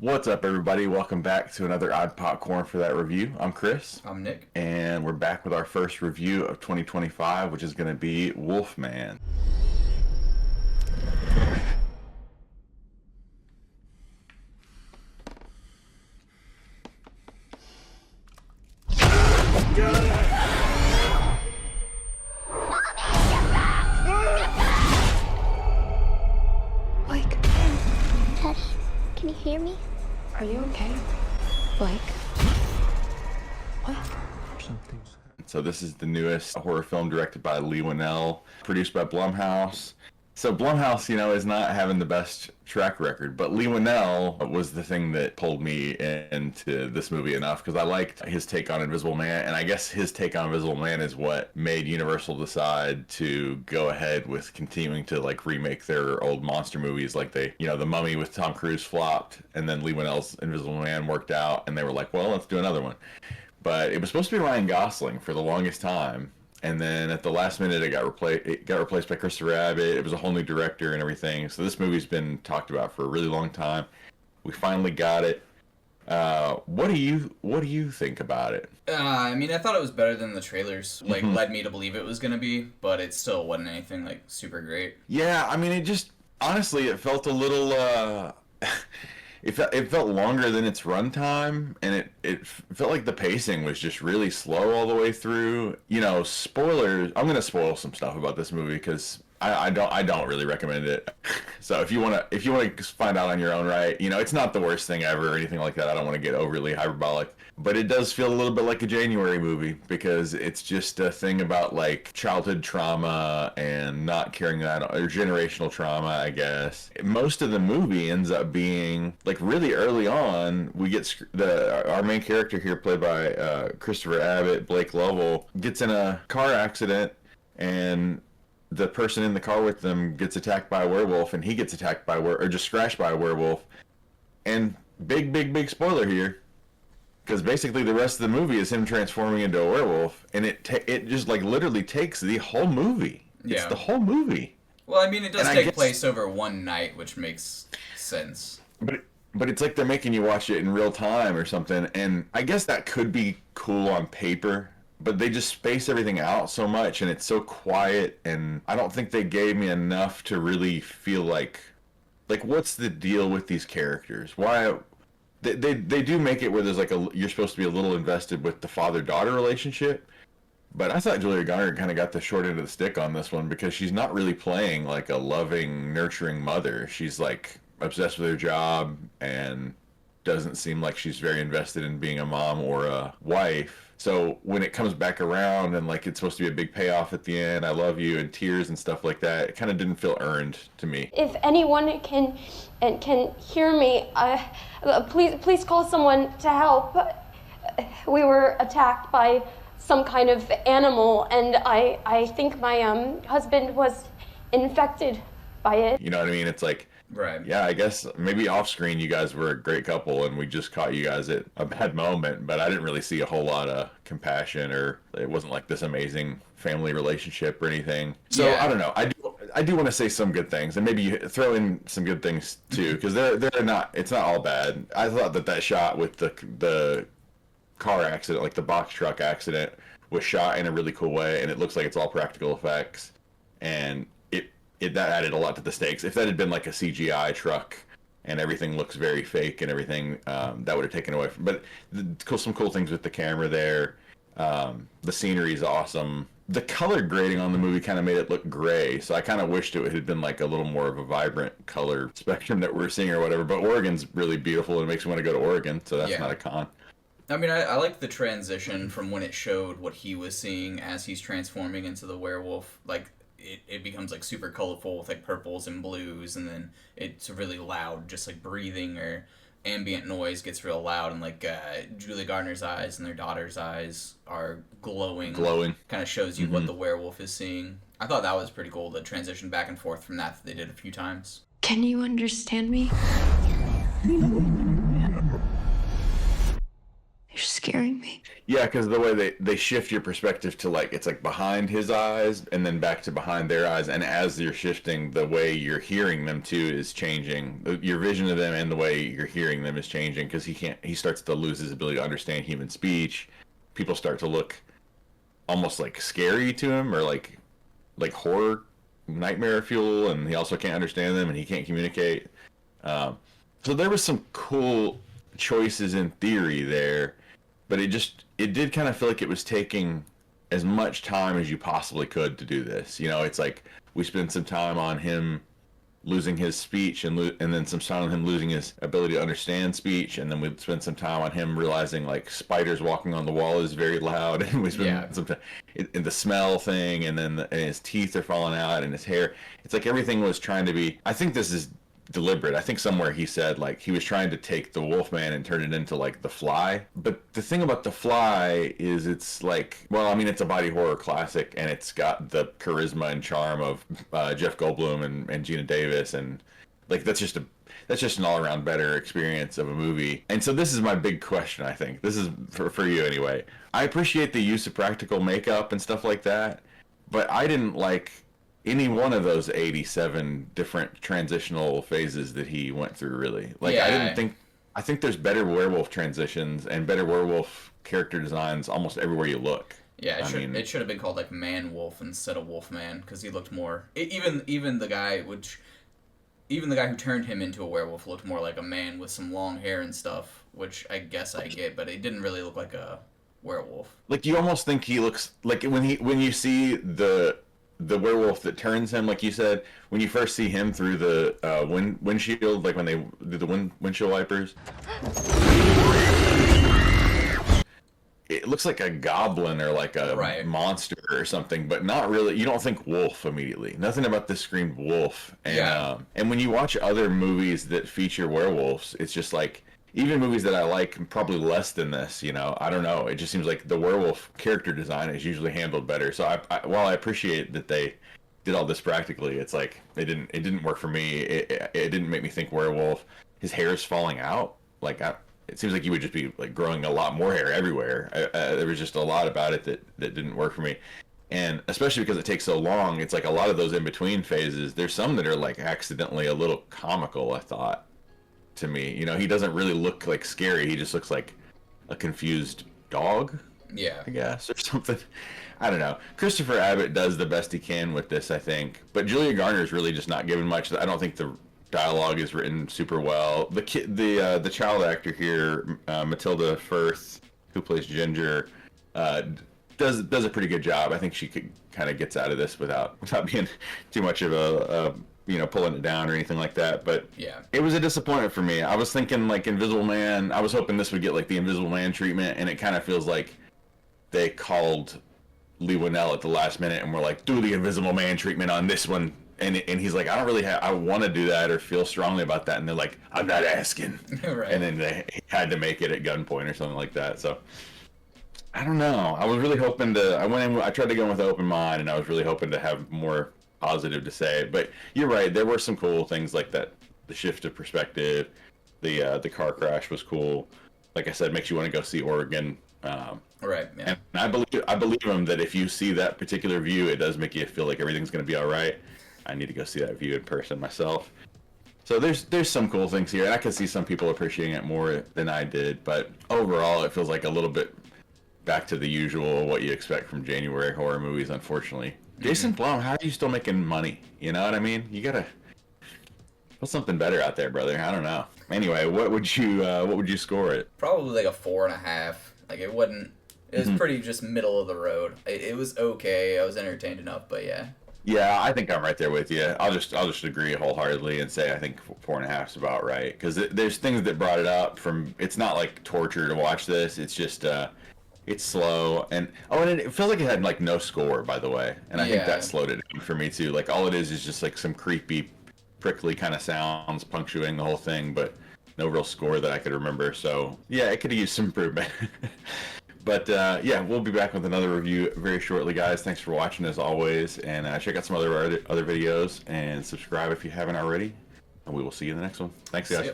What's up, everybody? Welcome back to another Odd Popcorn for That review. I'm Chris. I'm Nick. And we're back with our first review of 2025, which is going to be Wolfman. Blake. Daddy, can you hear me? Are you okay? Blake. What? So this is the newest horror film directed by Leigh Whannell, produced by Blumhouse. So Blumhouse, is not having the best track record, but Leigh Whannell was the thing that pulled me into this movie enough because I liked his take on Invisible Man, and I guess his take on Invisible Man is what made Universal decide to go ahead with continuing to remake their old monster movies. Like The Mummy with Tom Cruise flopped, and then Leigh Whannell's Invisible Man worked out, and they were like, well, let's do another one. But it was supposed to be Ryan Gosling for the longest time. And then at the last minute, it got replaced by Christopher Abbott. It was a whole new director and everything. So this movie's been talked about for a really long time. We finally got it. What do you think about it? I thought it was better than the trailers led me to believe it was gonna be, but it still wasn't anything super great. Yeah, it just honestly it felt a little. It felt longer than its runtime, and it felt like the pacing was just really slow all the way through. Spoilers. I'm gonna spoil some stuff about this movie because I don't really recommend it. So if you wanna find out on your own, right? It's not the worst thing ever or anything like that. I don't want to get overly hyperbolic, but it does feel a little bit like a January movie because it's just a thing about childhood trauma and not carrying that or generational trauma, I guess. Most of the movie ends up being really early on. We get our main character here, played by Christopher Abbott, Blake Lovell, gets in a car accident, and the person in the car with them gets attacked by a werewolf, and he gets attacked by or just scratched by a werewolf. And big spoiler here, because basically the rest of the movie is him transforming into a werewolf, and it just literally takes the whole movie. Yeah. It's the whole movie. Well, it does take place over one night, which makes sense. But it's like they're making you watch it in real time or something, and I guess that could be cool on paper, but they just space everything out so much, and it's so quiet, and I don't think they gave me enough to really feel like what's the deal with these characters? Why they do make it where there's you're supposed to be a little invested with the father-daughter relationship, but I thought Julia Garner kind of got the short end of the stick on this one because she's not really playing a loving, nurturing mother. She's obsessed with her job and doesn't seem like she's very invested in being a mom or a wife. So when it comes back around and it's supposed to be a big payoff at the end, I love you, and tears and stuff like that, it kind of didn't feel earned to me. If anyone can hear me, please call someone to help. We were attacked by some kind of animal, and I think my husband was infected by it. You know what I mean? It's Right. yeah, I guess maybe off screen you guys were a great couple and we just caught you guys at a bad moment, but I didn't really see a whole lot of compassion, or it wasn't this amazing family relationship or anything. So yeah. I don't know. I do want to say some good things, and maybe you throw in some good things too, because it's not all bad. I thought that shot with the car accident, the box truck accident, was shot in a really cool way, and it looks like it's all practical effects, and that added a lot to the stakes. If that had been a CGI truck and everything looks very fake and everything, that would have taken away from. But some cool things with the camera there. The scenery is awesome. The color grading on the movie kind of made it look gray, so I kind of wished it had been a little more of a vibrant color spectrum that we're seeing or whatever. But Oregon's really beautiful, and it makes me want to go to Oregon, so that's not a con. I like the transition from when it showed what he was seeing as he's transforming into the werewolf. It becomes super colorful with purples and blues, and then it's really loud, just breathing or ambient noise gets real loud, and Julia Gardner's eyes and their daughter's eyes are glowing. Kind of shows you what the werewolf is seeing. I thought that was pretty cool, the transition back and forth from that they did a few times. Can you understand me? You're scaring me. Yeah, because the way they shift your perspective to like it's like behind his eyes and then back to behind their eyes, and as you're shifting, the way you're hearing them too is changing. Your vision of them and the way you're hearing them is changing because he starts to lose his ability to understand human speech. People start to look almost like scary to him or like horror nightmare fuel, and he also can't understand them and he can't communicate. So there was some cool choices in theory there, but it did kind of feel like it was taking as much time as you possibly could to do this. You know, it's like we spent some time on him losing his speech and then some time on him losing his ability to understand speech, and then we spent some time on him realizing like spiders walking on the wall is very loud, and we spent some time in the smell thing, and then and his teeth are falling out and his hair. It's like everything was trying to be. I think this is deliberate. I think somewhere he said like he was trying to take the Wolfman and turn it into like The Fly. But the thing about The Fly is it's like, well, I mean, it's a body horror classic and it's got the charisma and charm of Jeff Goldblum and Gina Davis, and like that's just an all-around better experience of a movie. And so this is my big question. I think this is for you anyway. I appreciate the use of practical makeup and stuff like that, but I didn't like any one of those 87 different transitional phases that he went through, really. Like, Yeah. I think there's better werewolf transitions and better werewolf character designs almost everywhere you look. Yeah, it should have been called like Man Wolf instead of Wolfman, because he looked more. Even the guy who turned him into a werewolf looked more like a man with some long hair and stuff, which I guess I get, but it didn't really look like a werewolf. Like, you almost think he looks like when you see the werewolf that turns him, like you said, when you first see him through the windshield, like when they do the windshield wipers, it looks like a goblin or like a monster or something, but not really. You don't think wolf immediately. Nothing about this screamed wolf. And and when you watch other movies that feature werewolves, it's just like, even movies that I like probably less than this, you know, I don't know. It just seems like the werewolf character design is usually handled better. So while I appreciate that they did all this practically, it's like it didn't work for me. It didn't make me think werewolf. His hair is falling out. Like it seems like he would just be like growing a lot more hair everywhere. There was just a lot about it that didn't work for me. And especially because it takes so long, it's like a lot of those in between phases. There's some that are like accidentally a little comical, I thought. To me, you know, he doesn't really look like scary. He just looks like a confused dog, I guess, or something. I don't know. Christopher Abbott does the best he can with this, I think, but Julia Garner's really just not given much. I don't think the dialogue is written super well. The child actor here, Matilda Firth, who plays Ginger, does a pretty good job. I think she kind of gets out of this without being too much of a pulling it down or anything like that. But it was a disappointment for me. I was thinking like Invisible Man. I was hoping this would get like the Invisible Man treatment, and it kind of feels like they called Leigh Whannell at the last minute and were like, do the Invisible Man treatment on this one. And he's like, I don't really I want to do that or feel strongly about that. And they're like, I'm not asking. Right. And then they had to make it at gunpoint or something like that. So I don't know. I was really hoping I tried to go in with an open mind, and I was really hoping to have more positive to say, but you're right. There were some cool things like that. The shift of perspective, the car crash was cool. Like I said, makes you want to go see Oregon. Right. Yeah. And I believe him that if you see that particular view, it does make you feel like everything's going to be all right. I need to go see that view in person myself. So there's some cool things here, and I can see some people appreciating it more than I did. But overall, it feels like a little bit back to the usual, what you expect from January horror movies, unfortunately. Jason Blum, how are you still making money? You know what I mean? You gotta put something better out there, brother. I don't know. Anyway, what would you score it? Probably like a 4.5. Like it wasn't. It was pretty just middle of the road. It was okay. I was entertained enough, but yeah. Yeah, I think I'm right there with you. I'll just agree wholeheartedly and say I think 4.5 is about right, because there's things that brought it up from. It's not like torture to watch this. It's just. It's slow, and it feels like it had like no score, by the way, and I think that slowed it down for me too. Like all it is just like some creepy, prickly kind of sounds punctuating the whole thing, but no real score that I could remember. So yeah, it could have used some improvement. But we'll be back with another review very shortly, guys. Thanks for watching as always, and check out some other videos and subscribe if you haven't already. And we will see you in the next one. Thanks, guys.